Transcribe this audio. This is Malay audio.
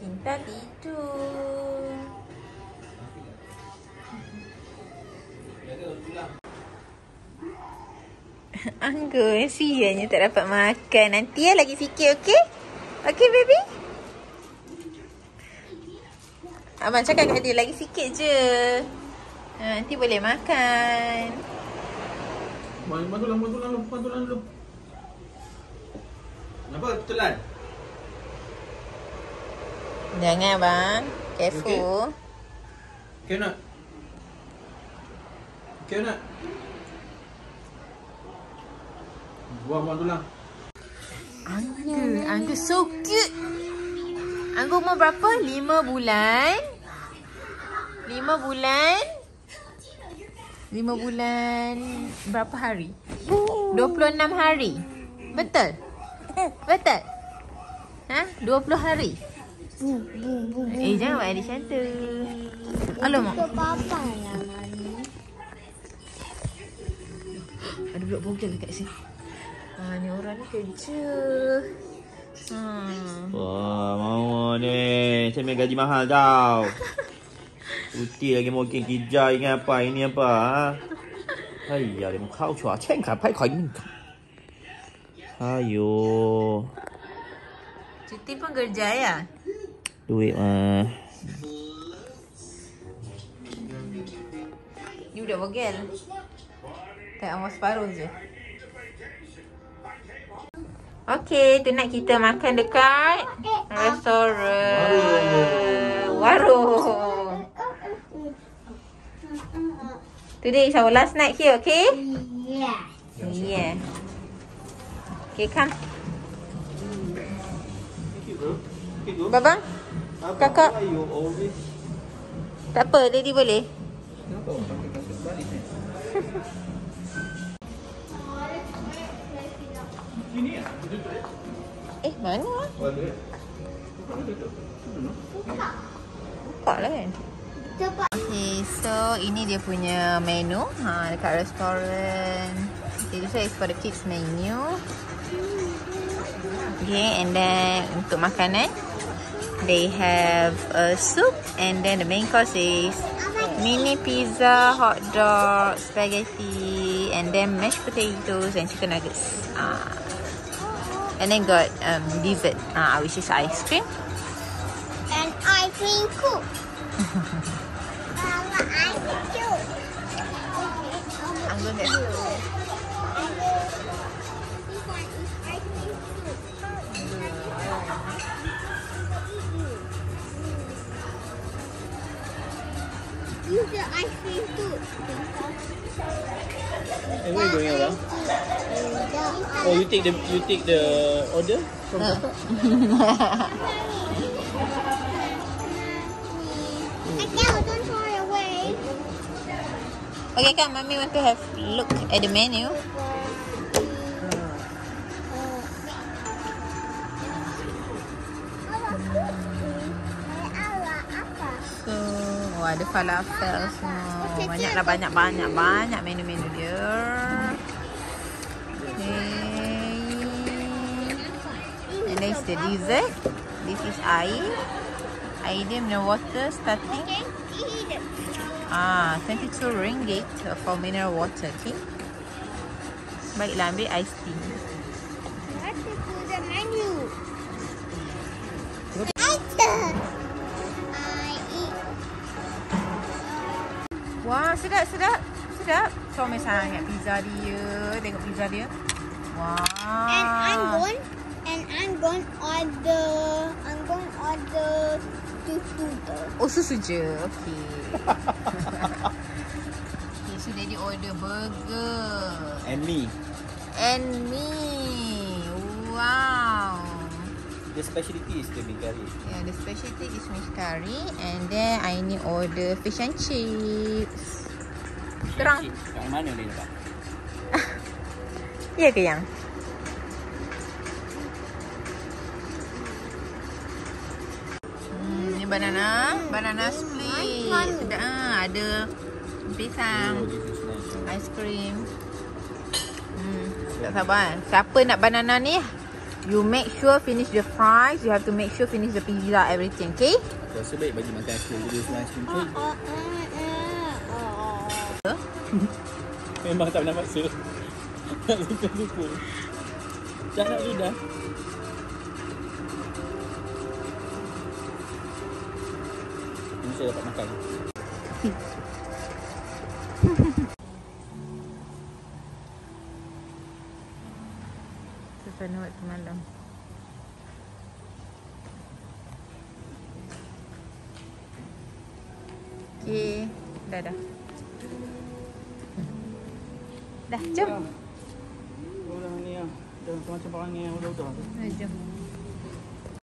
Kinta tidur. Anggur sianya tak dapat makan. Nanti ya lagi sikit, okey? Okey, baby? Abang cakap kat dia lagi sikit je. Nanti boleh makan. Bantulah dulu. Kenapa telan? Jangan bang. Careful. Okay nak? Okay nak? Buang tulang. Anggur so cute. Anggur umur berapa? 5 bulan. 5 bulan. 5 bulan berapa hari? 26 hari. Betul? Betul? Ha? 20 hari? Jangan buat adik macam tu. Alamak. Papa lah Mami. Ada budak bogel dekat sini. Ni orang ni kerja. Wah, mau ni. Saya main gaji mahal tau. Cuti lagi mungkin kerja ingat apa, ini apa ha? Ayah, dia mau kau cua, ceng kan pai kau ini. Ayo. Cuti pun kerja ya? Duit mah. Ni budak bogel. Tak amat separuh je. Okey, tonight kita makan dekat restoran warung. Today is our last night here, okay? Yeah. Yeah. Okay, come. Babang, kakak. Tak apa, Daddy boleh. Mana? Buka lah kan? Okay, so ini dia punya menu dekat restoran. Okay, this is for the kids menu. Okay, and then untuk makanan, they have a soup, and then the main course is mini pizza, hot dog, spaghetti, and then mashed potatoes and chicken nuggets. And then got dessert, which is ice cream. And ice cream too. Mama, ice cream too. I'm going to Use the ice cream too. Where are you going, Abang? Oh, you take the order from kakak? Don't throw it away. Okay, come, Mommy want to have look at the menu. So, ada falafel semua. Banyak menu-menu dia. And then the dessert. This is air. Air dia mineral water starting 22 ringgit for mineral water. Okay. Baiklah, ambil ice tea. Let's go to the menu. Wah, sedap. Comel sangat pizza dia. Tengok pizza dia. Wah. And I'm going order susu. Oh, susu je. Okay. Okay, so Daddy order burger. And me. Wow. The specialty is the meat curry. Yeah, the specialty is fish curry. And then I need order fish and chips. Terang. Kat mana ni tak? Ya ke yang? Ni banana split. Sedap. Ada pisang, ice cream. Tak sabar. Siapa nak banana ni? You make sure finish the fries. You have to make sure finish the pizza, everything. Okay? Aku rasa baik bagi makan aiskrim. Dia semua aiskrim cake. Memang tak nak maksa. Nak suka-suka. Tak nak sudah. Ini saya dapat makan. Suasana waktu malam. Okay. Dah. Dah, jom. Orang ni lah. Macam barang ni yang udah-udah tu. Jom.